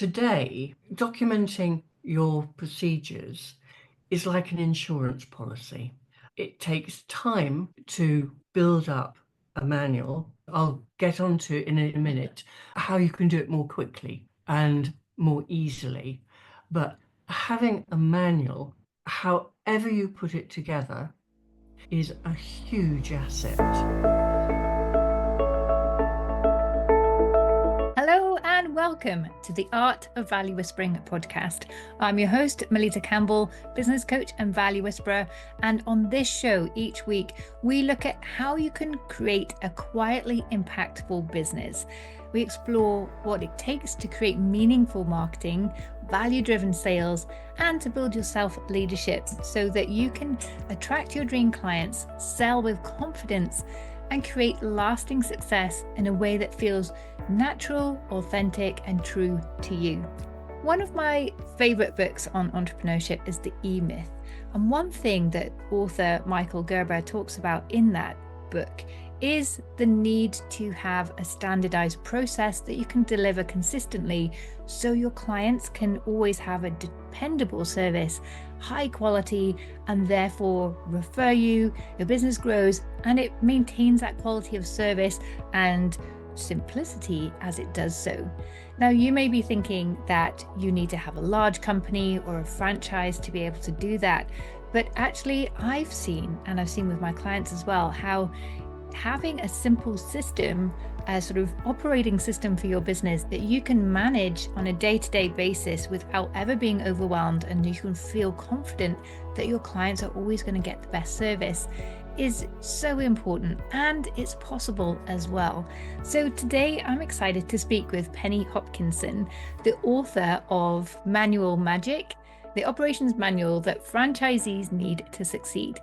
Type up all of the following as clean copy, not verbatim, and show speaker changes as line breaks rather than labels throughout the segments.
Today, documenting your procedures is like an insurance policy. It takes time to build up a manual. I'll get onto in a minute how you can do it more quickly and more easily. But having a manual, however you put it together, is a huge asset.
Hello and welcome to the Art of Value Whispering podcast. I'm your host, Melitta Campbell, business coach and value whisperer. And on this show, each week, we look at how you can create a quietly impactful business. We explore what it takes to create meaningful marketing, value-driven sales, and to build your self-leadership so that you can attract your dream clients, sell with confidence, and create lasting success in a way that feels natural, authentic, and true to you. One of my favorite books on entrepreneurship is The E-Myth. And one thing that author Michael Gerber talks about in that book is the need to have a standardized process that you can deliver consistently so your clients can always have a dependable service, high quality, and therefore refer you, your business grows, and it maintains that quality of service and simplicity as it does so. Now, you may be thinking that you need to have a large company or a franchise to be able to do that. But actually, I've seen with my clients as well, how having a simple system, a sort of operating system for your business that you can manage on a day-to-day basis without ever being overwhelmed, and you can feel confident that your clients are always going to get the best service, is so important, and it's possible as well. So today I'm excited to speak with Penny Hopkinson, the author of Manual Magic, the operations manual that franchisees need to succeed.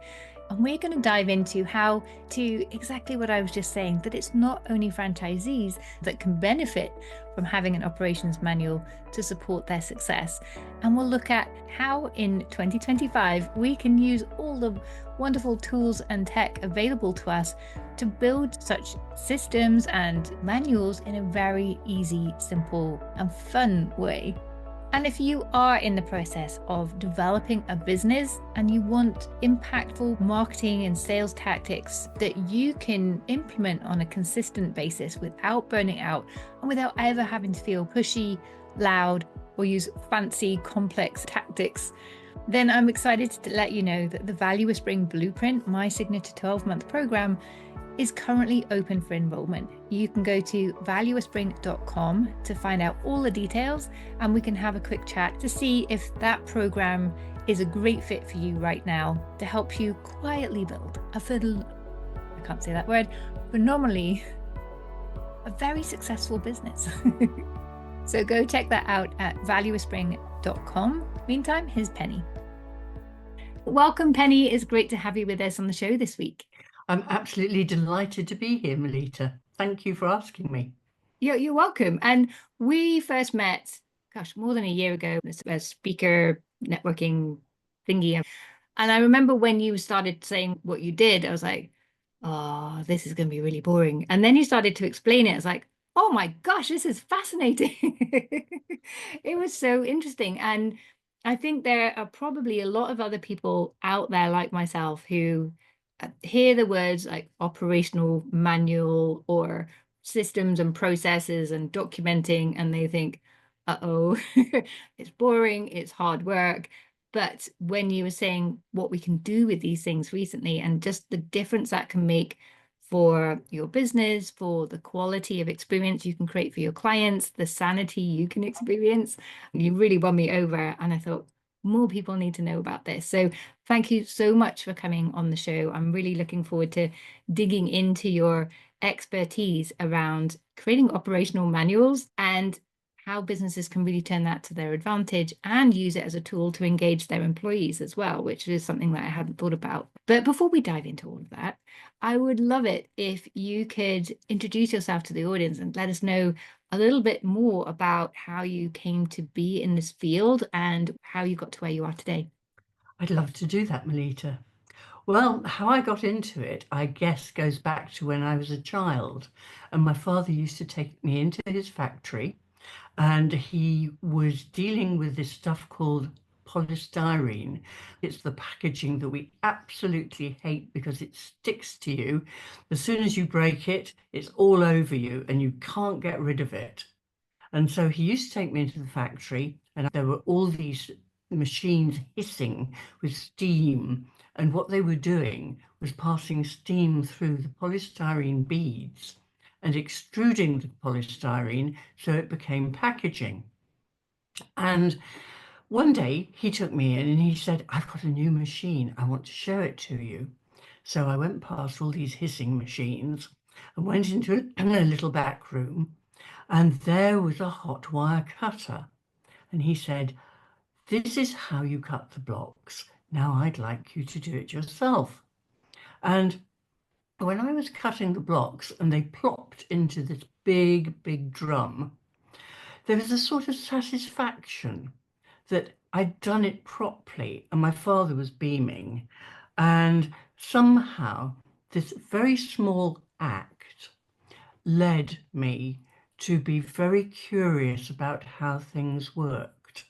And we're going to dive into how to exactly what I was just saying, that it's not only franchisees that can benefit from having an operations manual to support their success. And we'll look at how in 2025 we can use all the wonderful tools and tech available to us to build such systems and manuals in a very easy, simple, and fun way. And if you are in the process of developing a business and you want impactful marketing and sales tactics that you can implement on a consistent basis without burning out and without ever having to feel pushy, loud, or use fancy, complex tactics, then I'm excited to let you know that the Value Whispering Blueprint, my signature 12-month program, is currently open for enrollment. You can go to valuewhispering.com to find out all the details, and we can have a quick chat to see if that program is a great fit for you right now to help you quietly build phenomenally a very successful business. So go check that out at valuewhispering.com. Meantime, here's Penny. Welcome, Penny. It's great to have you with us on the show this week.
I'm absolutely delighted to be here, Melitta. Thank you for asking me.
You're welcome. And we first met, more than a year ago, a speaker networking thingy. And I remember when you started saying what you did, I was like, oh, this is going to be really boring. And then you started to explain it. I was like, oh my gosh, this is fascinating. It was so interesting. And I think there are probably a lot of other people out there like myself who hear the words like operational manual or systems and processes and documenting, and they think, uh-oh, it's boring, it's hard work. But when you were saying what we can do with these things recently and just the difference that can make for your business, for the quality of experience you can create for your clients, the sanity you can experience, you really won me over. And I thought, more people need to know about this. So thank you so much for coming on the show. I'm really looking forward to digging into your expertise around creating operational manuals and how businesses can really turn that to their advantage and use it as a tool to engage their employees as well, which is something that I hadn't thought about. But before we dive into all of that, I would love it if you could introduce yourself to the audience and let us know a little bit more about how you came to be in this field and how you got to where you are today.
I'd love to do that, Melitta. Well, how I got into it, I guess, goes back to when I was a child, and my father used to take me into his factory and he was dealing with this stuff called polystyrene. It's the packaging that we absolutely hate because it sticks to you. As soon as you break it, it's all over you and you can't get rid of it. And so he used to take me into the factory, and there were all these machines hissing with steam. And what they were doing was passing steam through the polystyrene beads and extruding the polystyrene so it became packaging. And one day he took me in and he said, I've got a new machine. I want to show it to you. So I went past all these hissing machines and went into a little back room, and there was a hot wire cutter. And he said, this is how you cut the blocks. Now I'd like you to do it yourself. And when I was cutting the blocks and they plopped into this big, big drum, there was a sort of satisfaction that I'd done it properly, and my father was beaming. And somehow this very small act led me to be very curious about how things worked.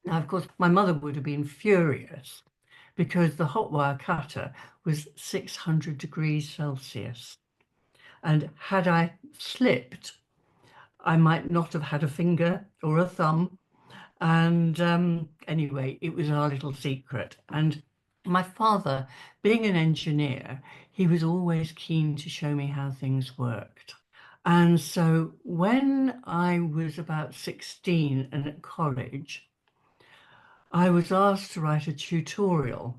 Now, of course, my mother would have been furious because the hot wire cutter was 600 degrees Celsius. And had I slipped, I might not have had a finger or a thumb. And anyway, it was our little secret. And my father, being an engineer, he was always keen to show me how things worked. And so when I was about 16 and at college, I was asked to write a tutorial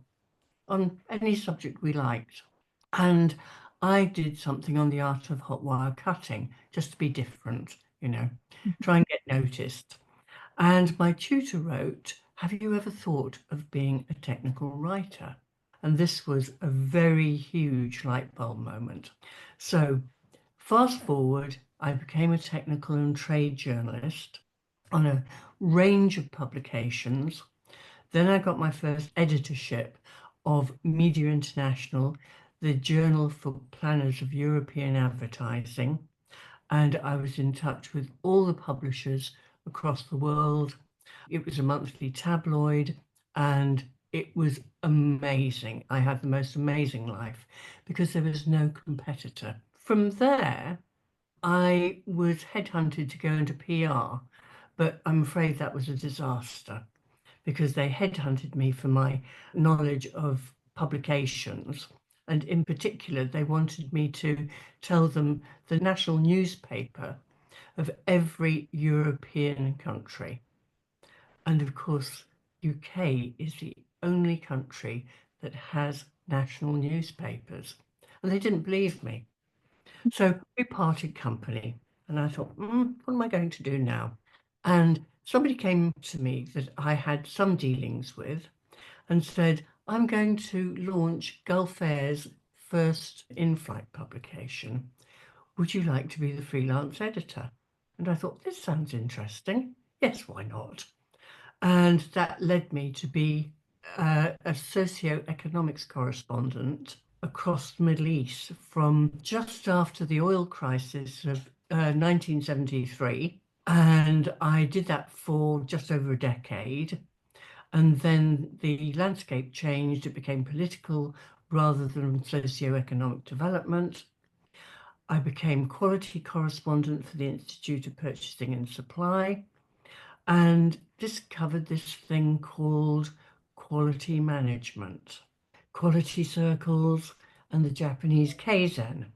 on any subject we liked. And I did something on the art of hot wire cutting, just to be different, try and get noticed. And my tutor wrote, have you ever thought of being a technical writer? And this was a very huge light bulb moment. So fast forward, I became a technical and trade journalist on a range of publications. Then I got my first editorship of Media International, the Journal for Planners of European Advertising. And I was in touch with all the publishers across the world. It was a monthly tabloid, and it was amazing. I had the most amazing life because there was no competitor. From there, I was headhunted to go into PR, but I'm afraid that was a disaster because they headhunted me for my knowledge of publications. And in particular, they wanted me to tell them the national newspaper of every European country. And of course, UK is the only country that has national newspapers. And they didn't believe me. So we parted company. And I thought, what am I going to do now? And somebody came to me that I had some dealings with and said, I'm going to launch Gulf Air's first in-flight publication. Would you like to be the freelance editor? And I thought, this sounds interesting. Yes, why not? And that led me to be a socio-economics correspondent across the Middle East from just after the oil crisis of 1973. And I did that for just over a decade. And then the landscape changed. It became political rather than socio-economic development. I became quality correspondent for the Institute of Purchasing and Supply and discovered this thing called quality management, quality circles, and the Japanese Kaizen.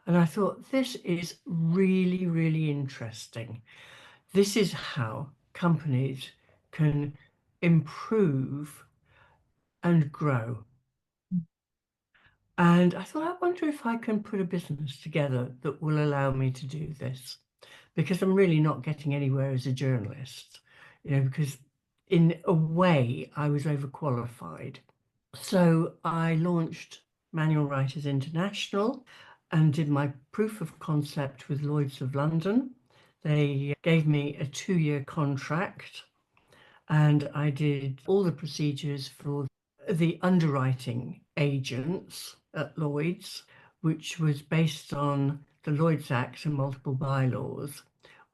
And I thought, this is really, really interesting. This is how companies can improve and grow. And I thought, I wonder if I can put a business together that will allow me to do this, because I'm really not getting anywhere as a journalist, because in a way I was overqualified. So I launched Manual Writers International and did my proof of concept with Lloyd's of London. They gave me a 2-year contract, and I did all the procedures for the underwriting agents at Lloyd's, which was based on the Lloyd's Act and multiple bylaws,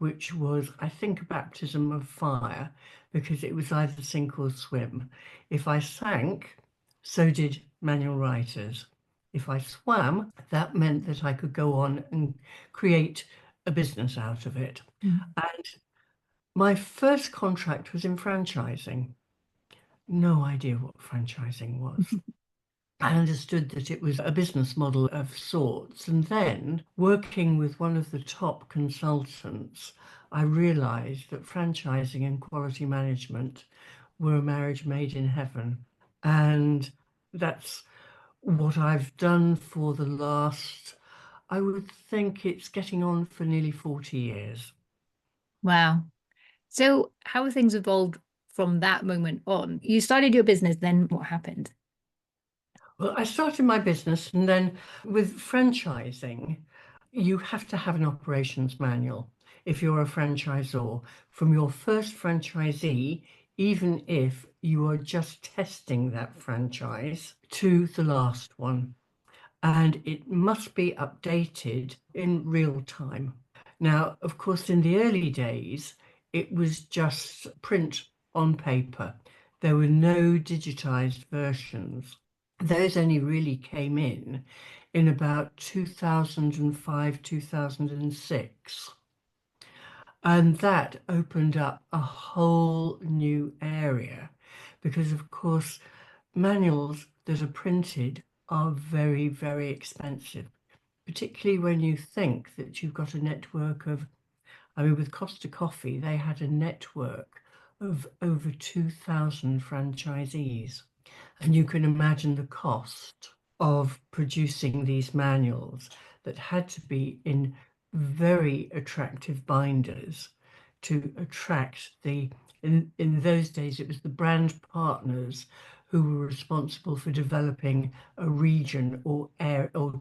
which was, I think, a baptism of fire, because it was either sink or swim. If I sank, so did manual writers. If I swam, that meant that I could go on and create a business out of it.
Mm.
And my first contract was in franchising. No idea what franchising was. I understood that it was a business model of sorts. And then, working with one of the top consultants, I realized that franchising and quality management were a marriage made in heaven. And that's what I've done for the last, I would think it's getting on for nearly 40 years.
Wow. So how have things evolved from that moment on? You started your business, then what happened?
Well, I started my business, and then with franchising, you have to have an operations manual if you're a franchisor, from your first franchisee, even if you are just testing that franchise, to the last one. And it must be updated in real time. Now, of course, in the early days, it was just print on paper. There were no digitized versions. Those only really came in about 2005, 2006. And that opened up a whole new area because, of course, manuals that are printed are very, very expensive, particularly when you think that you've got a network of, I mean, with Costa Coffee, they had a network of over 2,000 franchisees. And you can imagine the cost of producing these manuals that had to be in very attractive binders to attract in those days, it was the brand partners who were responsible for developing a region or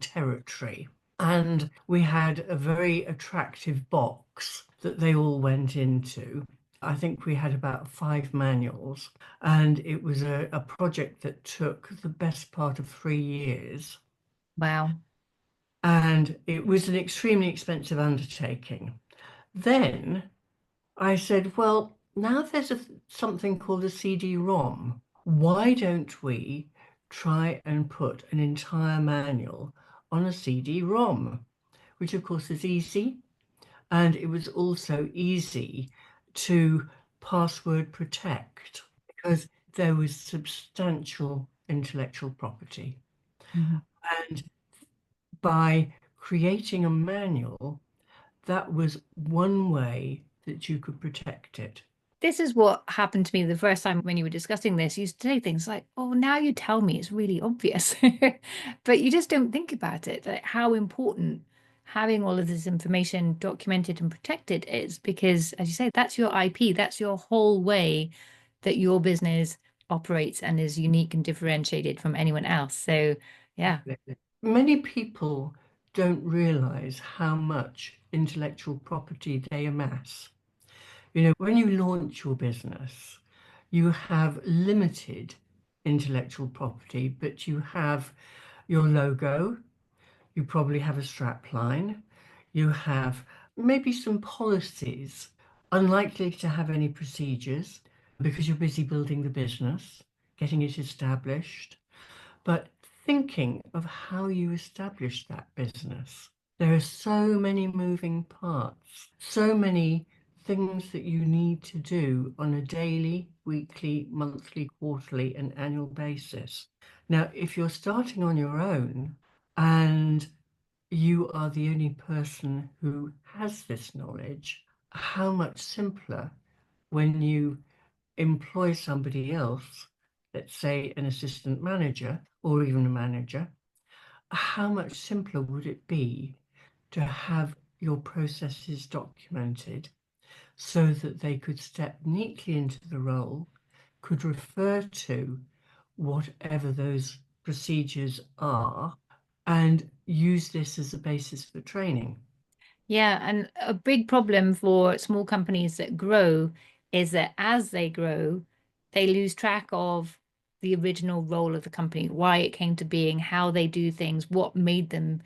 territory. And we had a very attractive box that they all went into. I think we had about 5 manuals, and it was a project that took the best part of 3 years.
Wow.
And it was an extremely expensive undertaking. Then I said, well, now there's something called a CD-ROM. Why don't we try and put an entire manual on a CD-ROM, which of course is easy. And it was also easy to password protect because there was substantial intellectual property.
Mhm.
And by creating a manual, that was one way that you could protect it.
This is what happened to me the first time when you were discussing this. You say things like, oh, now you tell me it's really obvious, but you just don't think about it, like how important having all of this information documented and protected is, because as you say, that's your IP, that's your whole way that your business operates and is unique and differentiated from anyone else. So, yeah.
Many people don't realize how much intellectual property they amass. You know, when you launch your business, you have limited intellectual property, but you have your logo, you probably have a strap line, you have maybe some policies, unlikely to have any procedures because you're busy building the business, getting it established, but thinking of how you establish that business. There are so many moving parts, so many things that you need to do on a daily, weekly, monthly, quarterly, and annual basis. Now, if you're starting on your own and you are the only person who has this knowledge, how much simpler when you employ somebody else, let's say an assistant manager or even a manager, how much simpler would it be to have your processes documented so that they could step neatly into the role, could refer to whatever those procedures are, and use this as a basis for training.
Yeah, and a big problem for small companies that grow is that as they grow, they lose track of the original role of the company, why it came to being, how they do things, what made them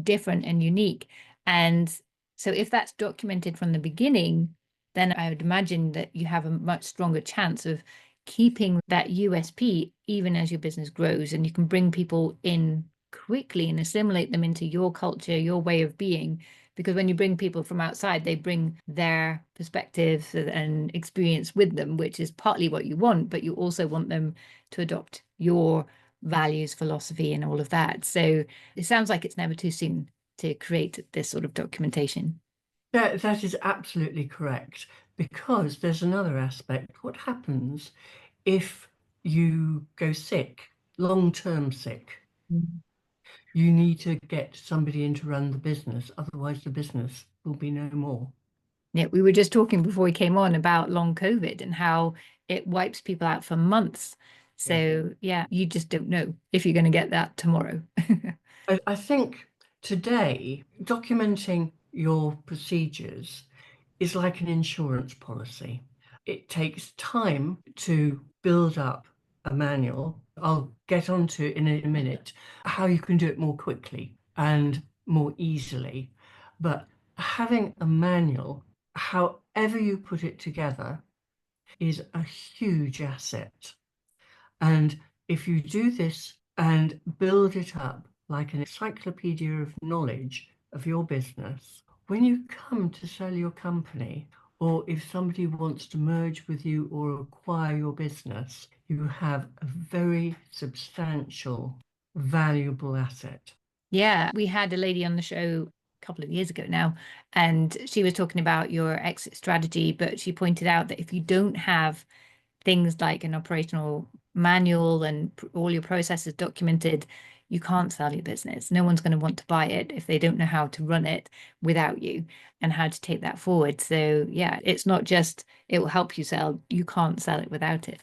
different and unique. And So if that's documented from the beginning, then I would imagine that you have a much stronger chance of keeping that USP even as your business grows, and you can bring people in quickly and assimilate them into your culture, your way of being. Because when you bring people from outside, they bring their perspectives and experience with them, which is partly what you want, but you also want them to adopt your values, philosophy, and all of that. So it sounds like it's never too soon to create this sort of documentation.
That is absolutely correct, because there's another aspect. What happens if you go sick, long-term sick?
Mm.
You need to get somebody in to run the business, otherwise the business will be no more.
Yeah, we were just talking before we came on about long COVID and how it wipes people out for months.
Yeah.
So, yeah, you just don't know if you're going to get that tomorrow.
I think today documenting your procedures is like an insurance policy. It takes time to build up a manual. I'll get onto in a minute how you can do it more quickly and more easily. But having a manual, however you put it together, is a huge asset. And if you do this and build it up like an encyclopedia of knowledge of your business, when you come to sell your company, or if somebody wants to merge with you or acquire your business, you have a very substantial, valuable asset.
Yeah, we had a lady on the show a couple of years ago now, and she was talking about your exit strategy, but she pointed out that if you don't have things like an operational manual and all your processes documented, you can't sell your business. No one's going to want to buy it if they don't know how to run it without you and how to take that forward. So, yeah, it's not just it will help you sell, you can't sell it without it.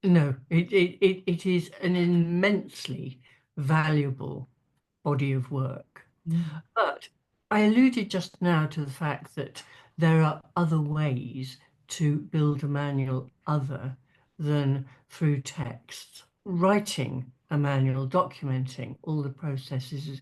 No, it is an immensely valuable body of work.
Mm.
But I alluded just now to the fact that there are other ways to build a manual other than through text. Writing a manual, documenting all the processes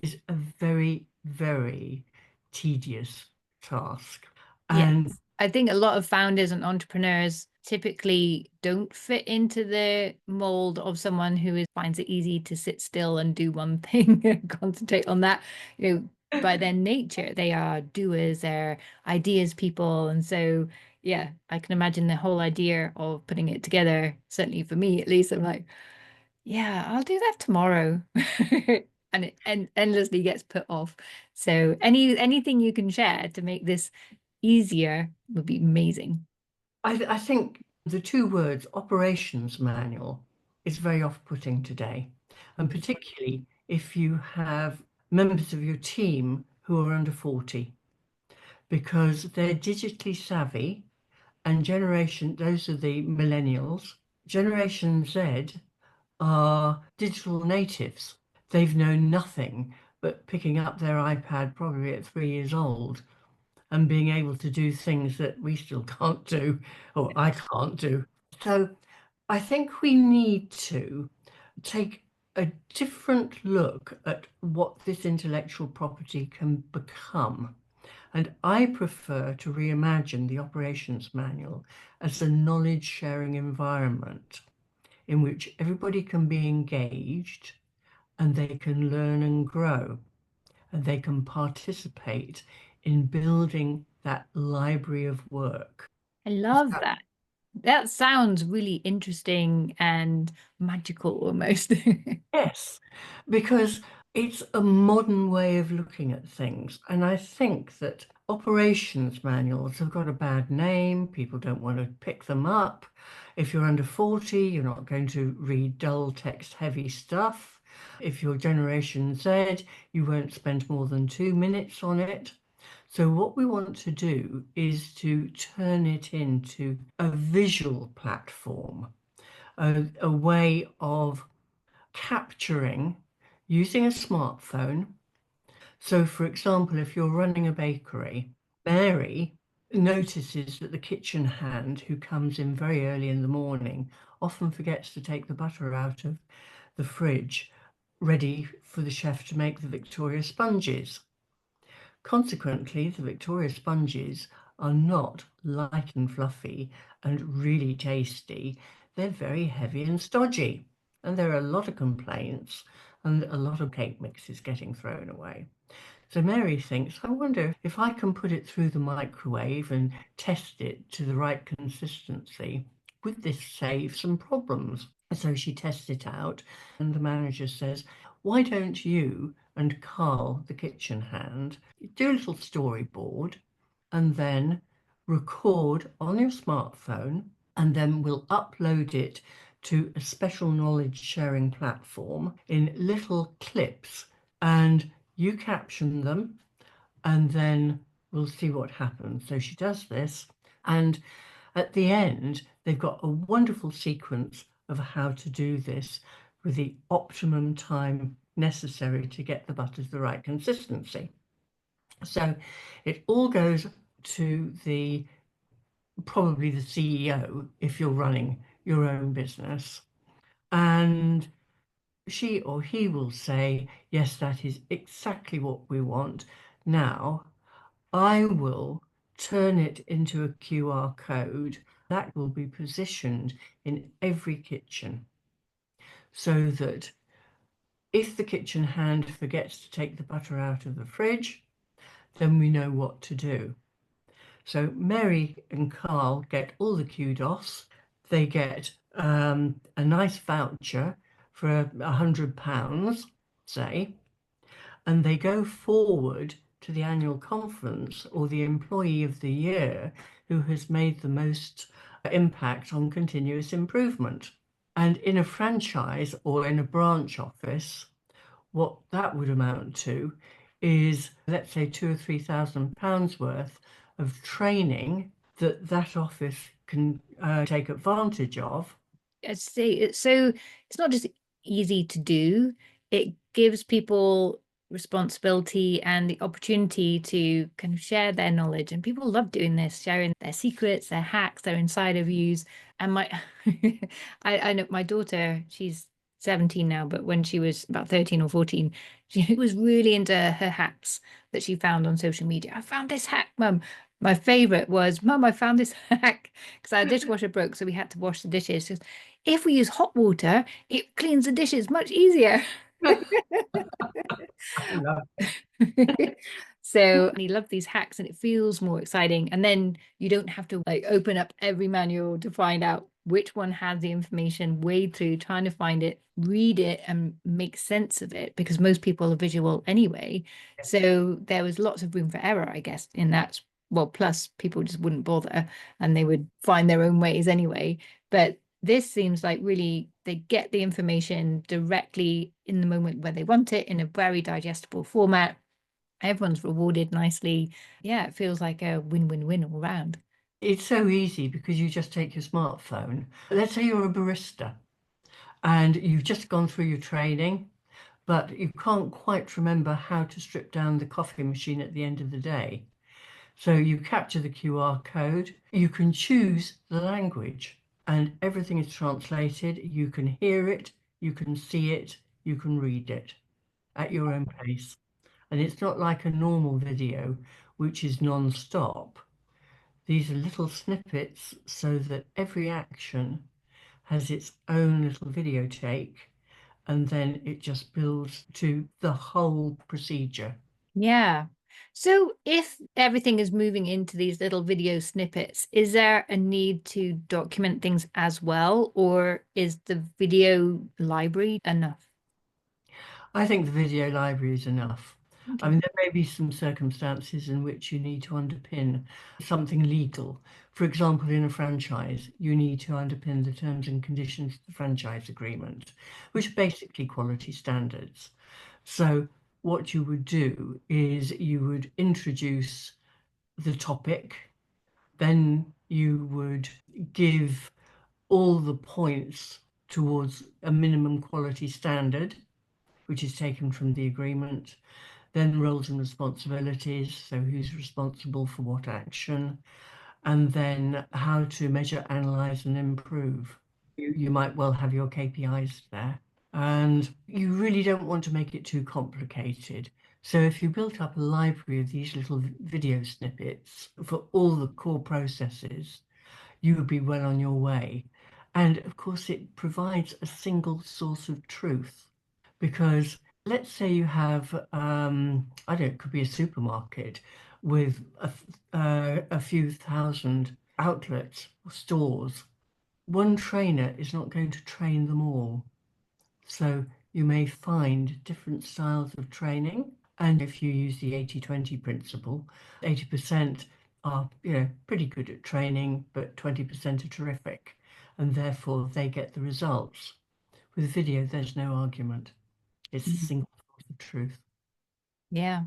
is a very, very tedious task. And
Yes. I think a lot of founders and entrepreneurs typically don't fit into the mold of someone who finds it easy to sit still and do one thing and concentrate on that. You know, by their nature, they are doers, they're ideas people. And so, yeah, I can imagine the whole idea of putting it together, certainly for me at least, I'm like, yeah, I'll do that tomorrow. And it endlessly gets put off. So anything you can share to make this easier would be amazing.
I think the two words operations manual is very off-putting today, and particularly if you have members of your team who are under 40, because they're digitally savvy, and those are the millennials. Generation Z are digital natives. They've known nothing but picking up their iPad probably at 3 years old and being able to do things that we still can't do, or I can't do. So I think we need to take a different look at what this intellectual property can become. And I prefer to reimagine the operations manual as a knowledge sharing environment in which everybody can be engaged and they can learn and grow and they can participate in building that library of work.
I love that. That sounds really interesting and magical almost.
Yes, because it's a modern way of looking at things. And I think that operations manuals have got a bad name. People don't want to pick them up. If you're under 40, you're not going to read dull text heavy stuff. If you're Generation Z, you won't spend more than 2 minutes on it. So what we want to do is to turn it into a visual platform, a way of capturing using a smartphone. So, for example, if you're running a bakery, Mary notices that the kitchen hand who comes in very early in the morning often forgets to take the butter out of the fridge, ready for the chef to make the Victoria sponges. Consequently, the Victoria sponges are not light and fluffy and really tasty. They're very heavy and stodgy. And there are a lot of complaints and a lot of cake mixes getting thrown away. So Mary thinks, I wonder if I can put it through the microwave and test it to the right consistency. Would this save some problems? So she tests it out, and the manager says, why don't you and Carl, the kitchen hand, do a little storyboard and then record on your smartphone, and then we'll upload it to a special knowledge sharing platform in little clips, and you caption them, and then we'll see what happens. So she does this, and at the end, they've got a wonderful sequence of how to do this with the optimum time necessary to get the butters the right consistency. So it all goes to probably the CEO if you're running your own business. And she or he will say, yes, that is exactly what we want. Now, I will turn it into a QR code that will be positioned in every kitchen so that if the kitchen hand forgets to take the butter out of the fridge, then we know what to do. So Mary and Carl get all the kudos. They get a nice voucher for £100, say, and they go forward to the annual conference or the employee of the year who has made the most impact on continuous improvement. And in a franchise or in a branch office, what that would amount to is, let's say, £2,000 or £3,000 worth of training that office can take advantage of.
I'd say it's not just easy to do, it gives people responsibility and the opportunity to kind of share their knowledge. And people love doing this, sharing their secrets, their hacks, their insider views. And my I know my daughter, she's 17 now, but when she was about 13 or 14, she was really into her hacks that she found on social media. I found this hack, Mum. My favorite was, Mum, I found this hack because our dishwasher broke, so we had to wash the dishes. She goes, if we use hot water, it cleans the dishes much easier. So he loved these hacks and it feels more exciting. And then you don't have to like open up every manual to find out which one has the information, wade through trying to find it, read it and make sense of it because most people are visual anyway. So there was lots of room for error, I guess, in that. Well, plus people just wouldn't bother and they would find their own ways anyway. But this seems like really they get the information directly in the moment where they want it in a very digestible format. Everyone's rewarded nicely. Yeah, it feels like a win-win-win all round.
It's so easy because you just take your smartphone. Let's say you're a barista and you've just gone through your training, but you can't quite remember how to strip down the coffee machine at the end of the day. So you capture the QR code, you can choose the language, and everything is translated. You can hear it, you can see it, you can read it at your own pace. And it's not like a normal video, which is non-stop. These are little snippets so that every action has its own little videotape, and then it just builds to the whole procedure.
Yeah. So if everything is moving into these little video snippets, is there a need to document things as well, or is the video library enough?
I think the video library is enough. I
Okay.
mean, there may be some circumstances in which you need to underpin something legal. For example, in a franchise, you need to underpin the terms and conditions of the franchise agreement, which are basically quality standards. So what you would do is you would introduce the topic, then you would give all the points towards a minimum quality standard, which is taken from the agreement, then roles and responsibilities, so who's responsible for what action, and then how to measure, analyze, and improve. You might well have your KPIs there. And you really don't want to make it too complicated. So if you built up a library of these little video snippets for all the core processes, you would be well on your way. And of course, it provides a single source of truth because let's say you have, I don't know, it could be a supermarket with a few thousand outlets or stores. One trainer is not going to train them all. So you may find different styles of training. And if you use the 80-20 principle, 80% are, pretty good at training, but 20% are terrific. And therefore they get the results. With video, there's no argument. It's a
Mhm.
single source of truth.
Yeah.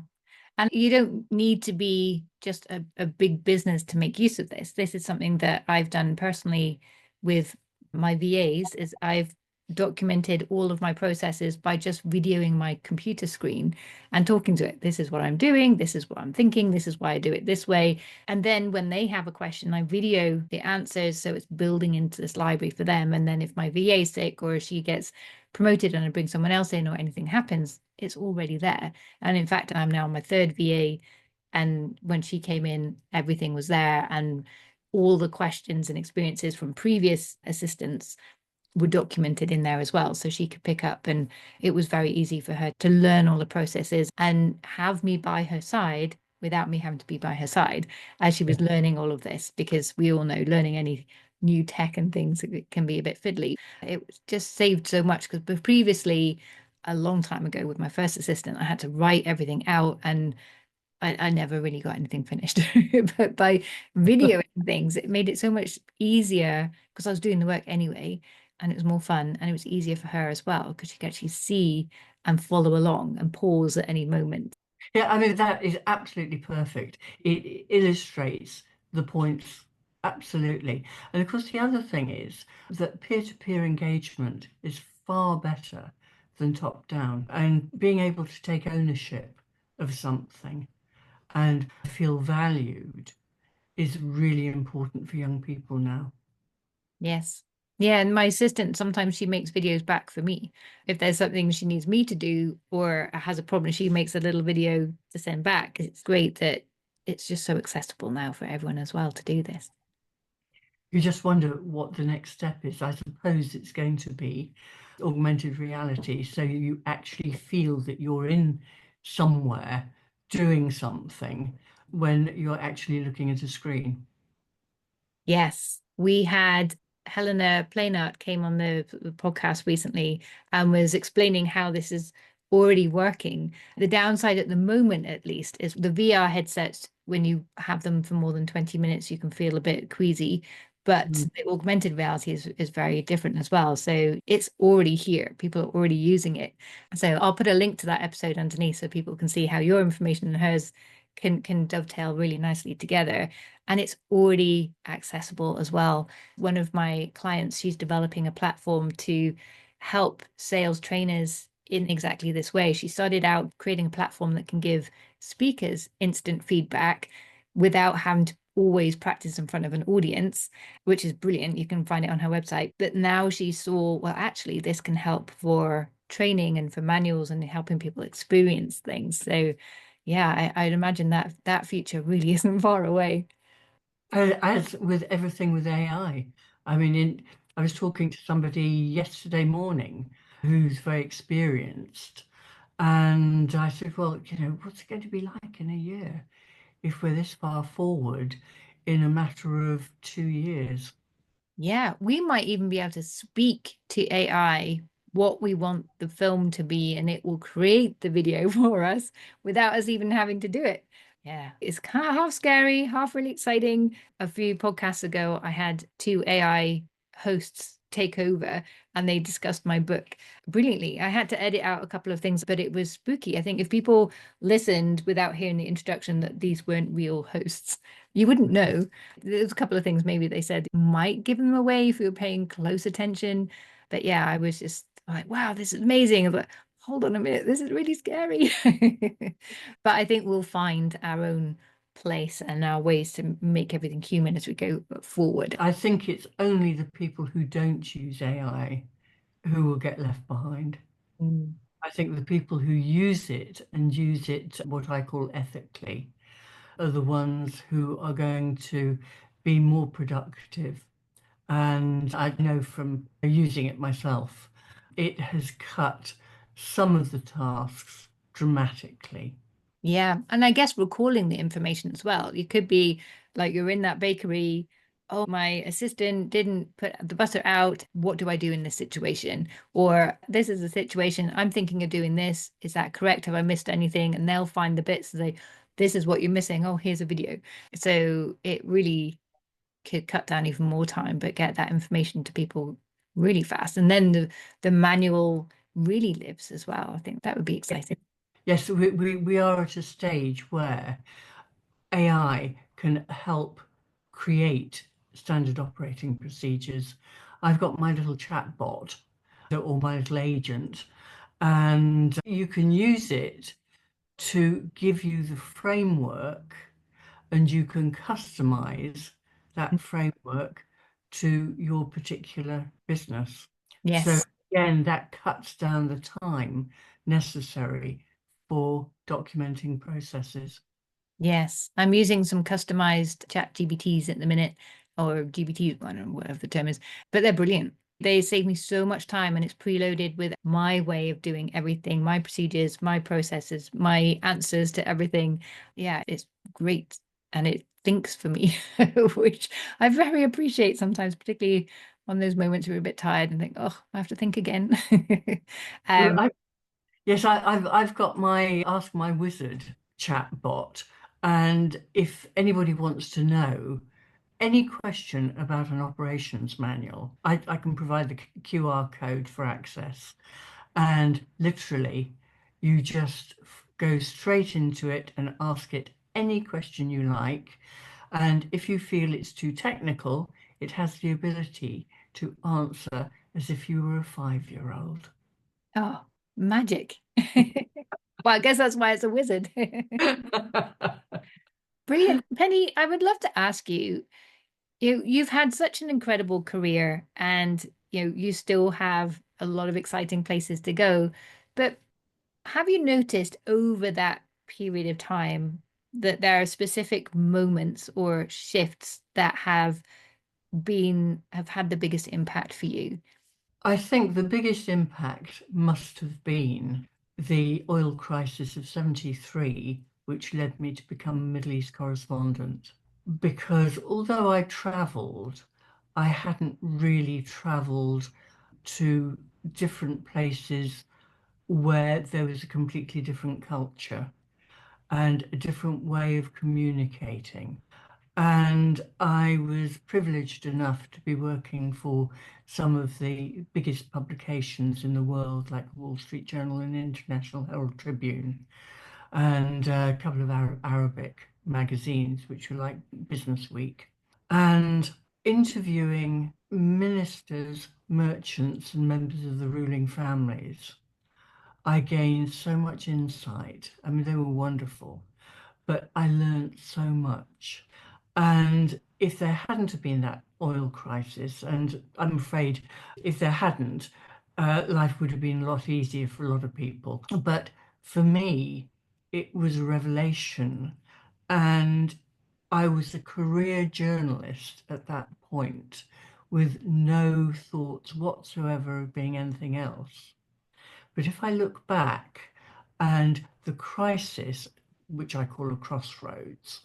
And you don't need to be just a big business to make use of this. This is something that I've done personally with my VAs is I've documented all of my processes by just videoing my computer screen and talking to it. This is what I'm doing. This is what I'm thinking. This is why I do it this way. And then when they have a question, I video the answers. So it's building into this library for them. And then if my VA is sick or she gets promoted and I bring someone else in or anything happens, it's already there. And in fact, I'm now on my third VA. And when she came in, everything was there. And all the questions and experiences from previous assistants were documented in there as well. So she could pick up, and it was very easy for her to learn all the processes and have me by her side without me having to be by her side as she was learning all of this, because we all know learning any new tech and things it can be a bit fiddly. It just saved so much because previously, a long time ago with my first assistant, I had to write everything out and I never really got anything finished. But by videoing things, it made it so much easier because I was doing the work anyway, and it was more fun and it was easier for her as well because she could actually see and follow along and pause at any moment.
Yeah, I mean, that is absolutely perfect. It illustrates the points absolutely. And of course, the other thing is that peer-to-peer engagement is far better than top-down. And being able to take ownership of something and feel valued is really important for young people now.
Yes. Yeah, and my assistant sometimes she makes videos back for me. If there's something she needs me to do or has a problem, she makes a little video to send back. It's great that it's just so accessible now for everyone as well to do this.
You just wonder what the next step is. I suppose it's going to be augmented reality. So you actually feel that you're in somewhere doing something when you're actually looking at a screen.
Yes, we had Helena Plainart came on the podcast recently and was explaining how this is already working. The downside at the moment, at least, is the VR headsets, when you have them for more than 20 minutes, you can feel a bit queasy. But
Mm.
the augmented reality is very different as well. So it's already here. People are already using it. So I'll put a link to that episode underneath so people can see how your information and hers can dovetail really nicely together, and it's already accessible as well. One of my clients, she's developing a platform to help sales trainers in exactly this way. She started out creating a platform that can give speakers instant feedback without having to always practice in front of an audience, which is brilliant. You can find it on her website. But now she saw, well, actually, this can help for training and for manuals and helping people experience things. So yeah, I'd imagine that that future really isn't far away.
As with everything with AI, I mean, I was talking to somebody yesterday morning who's very experienced, and I said, well, what's it going to be like in a year if we're this far forward in a matter of 2 years?
Yeah, we might even be able to speak to AI what we want the film to be, and it will create the video for us without us even having to do it. Yeah, it's kind of half scary, half really exciting. A few podcasts ago, I had two AI hosts take over and they discussed my book brilliantly. I had to edit out a couple of things, but it was spooky. I think if people listened without hearing the introduction that these weren't real hosts, you wouldn't know. There's a couple of things maybe they said might give them away if you were paying close attention. But yeah, I was just like, wow, this is amazing. But hold on a minute, this is really scary. But I think we'll find our own place and our ways to make everything human as we go forward.
I think it's only the people who don't use AI who will get left behind.
Mm.
I think the people who use it and use it what I call ethically are the ones who are going to be more productive. And I know from using it myself, it has cut some of the tasks dramatically.
Yeah. And I guess recalling the information as well. You could be like you're in that bakery. Oh, my assistant didn't put the butter out. What do I do in this situation? Or this is a situation. I'm thinking of doing this. Is that correct? Have I missed anything? And they'll find the bits and say, this is what you're missing. Oh, here's a video. So it really could cut down even more time, but get that information to people really fast. And then the manual really lives as well. I think that would be exciting.
Yes, we are at a stage where AI can help create standard operating procedures. I've got my little chat bot or my little agent, and you can use it to give you the framework and you can customize that framework to your particular business. So
Yes.
again, that cuts down the time necessary for documenting processes.
Yes, I'm using some customized chat GBTs at the minute, or GBT, I don't know, whatever the term is, but they're brilliant. They save me so much time and it's preloaded with my way of doing everything, my procedures, my processes, my answers to everything. Yeah, it's great. And it thinks for me, which I very appreciate sometimes, particularly on those moments where we're a bit tired and think, oh, I have to think again.
Well,
um,
yes, I've got my Ask My Wizard chat bot, and if anybody wants to know any question about an operations manual, I can provide the QR code for access. And literally, you just go straight into it and ask it any question you like. And if you feel it's too technical, it has the ability to answer as if you were a 5-year-old.
oh, magic. Well, I guess that's why it's a wizard. Brilliant. Penny, I would love to ask you, you've had such an incredible career and you still have a lot of exciting places to go. But have you noticed over that period of time that there are specific moments or shifts that have had the biggest impact for you?
I think the biggest impact must have been the oil crisis of 73, which led me to become a Middle East correspondent. Because although I travelled, I hadn't really travelled to different places where there was a completely different culture and a different way of communicating. And I was privileged enough to be working for some of the biggest publications in the world, like Wall Street Journal and International Herald Tribune, and a couple of Arabic magazines, which were like Business Week, and interviewing ministers, merchants, and members of the ruling families. I gained so much insight. I mean, they were wonderful, but I learned so much. And if there hadn't have been that oil crisis, and I'm afraid if there hadn't, life would have been a lot easier for a lot of people. But for me, it was a revelation. And I was a career journalist at that point with no thoughts whatsoever of being anything else. But if I look back and the crisis, which I call a crossroads,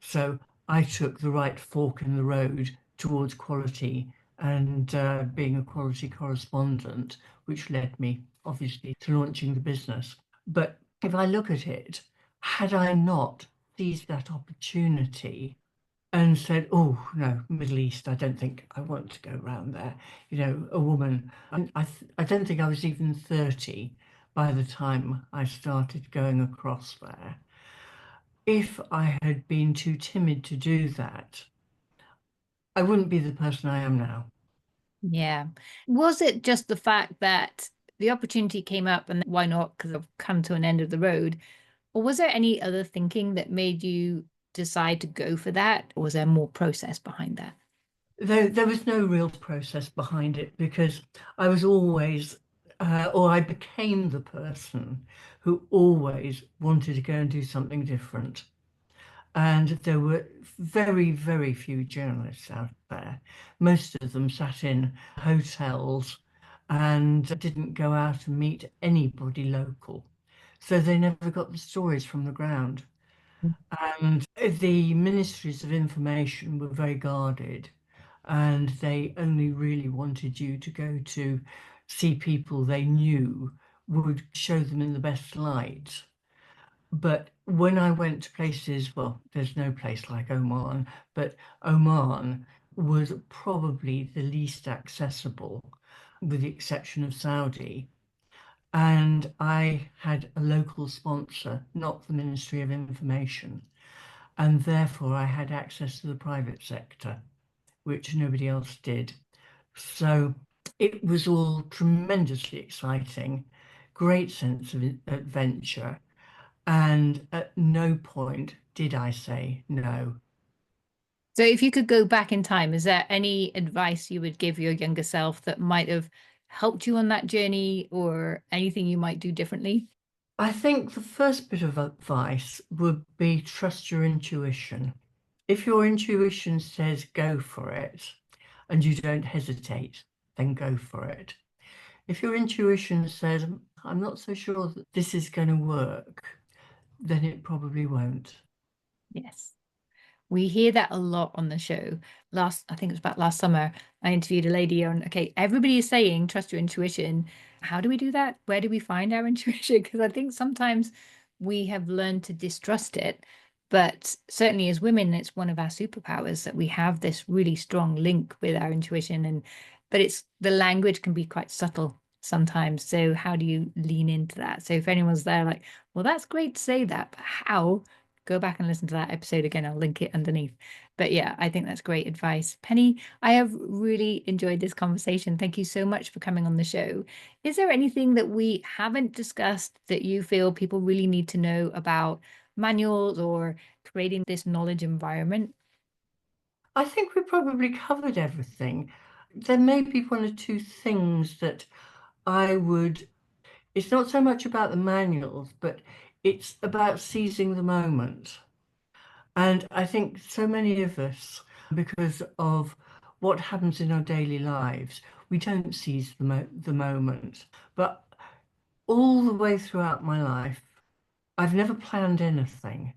so I took the right fork in the road towards quality and being a quality correspondent, which led me obviously to launching the business. But if I look at it, had I not seized that opportunity and said, "Oh no, Middle East, I don't think I want to go around there." You know, a woman. I don't think I was even 30 by the time I started going across there. If I had been too timid to do that, I wouldn't be the person I am now.
Yeah. Was it just the fact that the opportunity came up and why not? Because I've come to an end of the road. Or was there any other thinking that made you decide to go for that? Or was there more process behind that?
There was no real process behind it because I was always or I became the person who always wanted to go and do something different. And there were very, very few journalists out there. Most of them sat in hotels and didn't go out and meet anybody local. So they never got the stories from the ground. And the ministries of information were very guarded, and they only really wanted you to go to see people they knew would show them in the best light. But when I went to places, well, there's no place like Oman, but Oman was probably the least accessible, with the exception of Saudi. And I had a local sponsor, not the Ministry of Information. And therefore, I had access to the private sector, which nobody else did. So it was all tremendously exciting, great sense of adventure. And at no point did I say no.
So if you could go back in time, is there any advice you would give your younger self that might have helped you on that journey or anything you might do differently?
I think the first bit of advice would be trust your intuition. If your intuition says go for it and you don't hesitate, then go for it. If your intuition says, I'm not so sure that this is going to work, then it probably won't.
Yes. We hear that a lot on the show. I think it was about last summer, I interviewed a lady on, okay, everybody is saying trust your intuition. How do we do that? Where do we find our intuition? Because I think sometimes we have learned to distrust it. But certainly as women, it's one of our superpowers that we have this really strong link with our intuition. But it's the language can be quite subtle sometimes. So how do you lean into that? So if anyone's there like, well, that's great to say that, but how? Go back and listen to that episode again. I'll link it underneath. But yeah, I think that's great advice. Penny, I have really enjoyed this conversation. Thank you so much for coming on the show. Is there anything that we haven't discussed that you feel people really need to know about manuals or creating this knowledge environment?
I think we probably covered everything. There may be one or two things that I would, it's not so much about the manuals, but it's about seizing the moment. And I think so many of us, because of what happens in our daily lives, we don't seize the moment. But all the way throughout my life, I've never planned anything.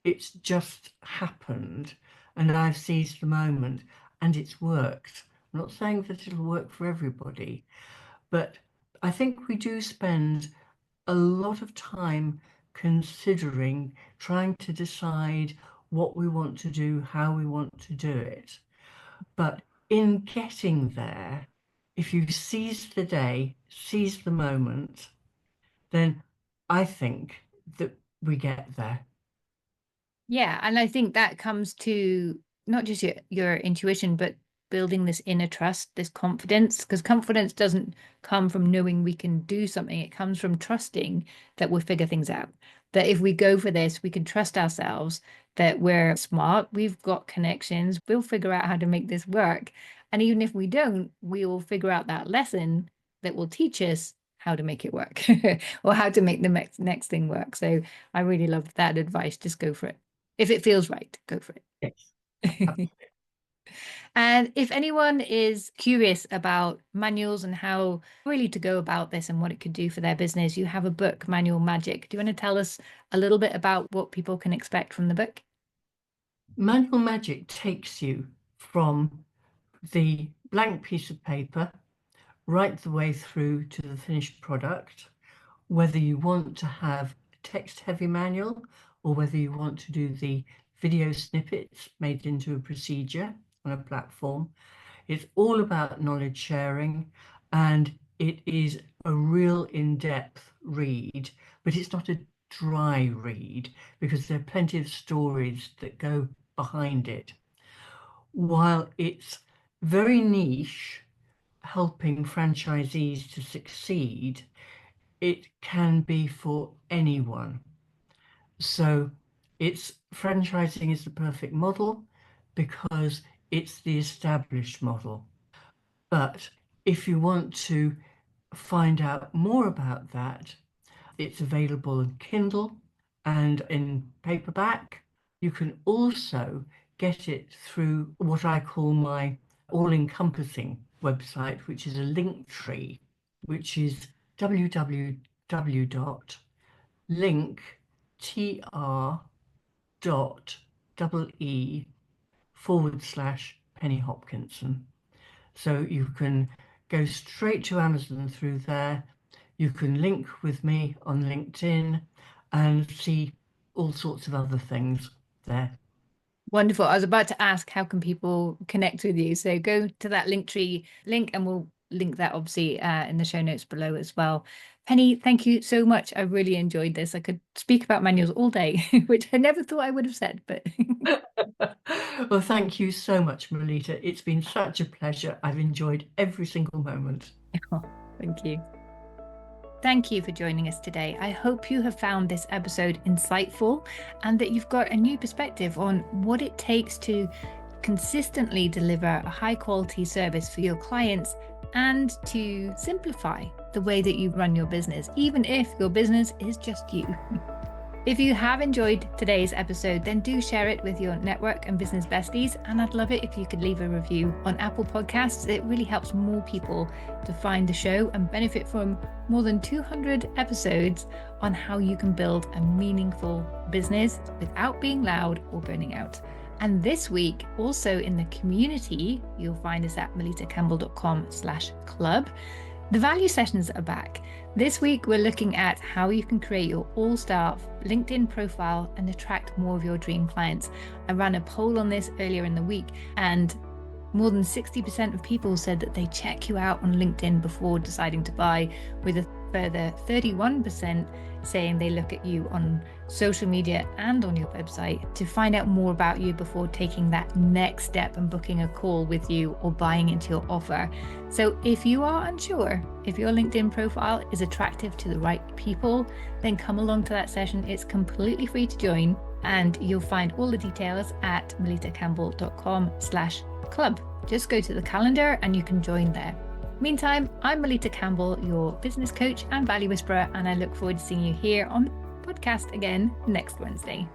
It's just happened, and I've seized the moment, and it's worked. I'm not saying that it'll work for everybody, but I think we do spend a lot of time considering, trying to decide what we want to do, how we want to do it. But in getting there, if you seize the day, seize the moment, then I think that we get there.
Yeah, and I think that comes to not just your intuition, but building this inner trust, this confidence, because confidence doesn't come from knowing we can do something. It comes from trusting that we'll figure things out. That if we go for this, we can trust ourselves, that we're smart, we've got connections, we'll figure out how to make this work. And even if we don't, we will figure out that lesson that will teach us how to make it work or how to make the next thing work. So I really love that advice. Just go for it. If it feels right, go for
Yes.
it. And if anyone is curious about manuals and how really to go about this and what it could do for their business, you have a book, Manual Magic. Do you want to tell us a little bit about what people can expect from the book?
Manual magic takes you from the blank piece of paper right the way through to the finished product, whether you want to have a text-heavy manual or whether you want to do the video snippets made into a procedure on a platform. It's all about knowledge sharing, and it is a real in-depth read, but it's not a dry read because there are plenty of stories that go behind it. While it's very niche, helping franchisees to succeed, it can be for anyone. So it's franchising is the perfect model because it's the established model. But if you want to find out more about that, it's available in Kindle and in paperback. You can also get it through what I call my all-encompassing website, which is a link tree, which is www.linktr.ee/Penny Hopkinson. So you can go straight to Amazon through there. You can link with me on LinkedIn and see all sorts of other things there.
Wonderful. I was about to ask, how can people connect with you? So go to that Linktree link, and we'll link that obviously in the show notes below as well. Penny, thank you so much. I really enjoyed this. I could speak about manuals all day, which I never thought I would have said, but
Well, thank you so much, Melitta. It's been such a pleasure. I've enjoyed every single moment.
oh, thank you. Thank you for joining us today. I hope you have found this episode insightful and that you've got a new perspective on what it takes to consistently deliver a high quality service for your clients and to simplify the way that you run your business, even if your business is just you. If you have enjoyed today's episode, then do share it with your network and business besties. And I'd love it if you could leave a review on Apple Podcasts. It really helps more people to find the show and benefit from more than 200 episodes on how you can build a meaningful business without being loud or burning out. And this week, also in the community, you'll find us at melittacampbell.com/club. The value sessions are back. This week, we're looking at how you can create your all-star LinkedIn profile and attract more of your dream clients. I ran a poll on this earlier in the week, and more than 60% of people said that they check you out on LinkedIn before deciding to buy, with a further 31% saying they look at you on social media and on your website to find out more about you before taking that next step and booking a call with you or buying into your offer. So if you are unsure if your LinkedIn profile is attractive to the right people, then come along to that session. It's completely free to join, and you'll find all the details at melittacampbell.com/club. Just go to the calendar and you can join there. Meantime, I'm Melitta Campbell, your business coach and value whisperer, and I look forward to seeing you here on the podcast again next Wednesday.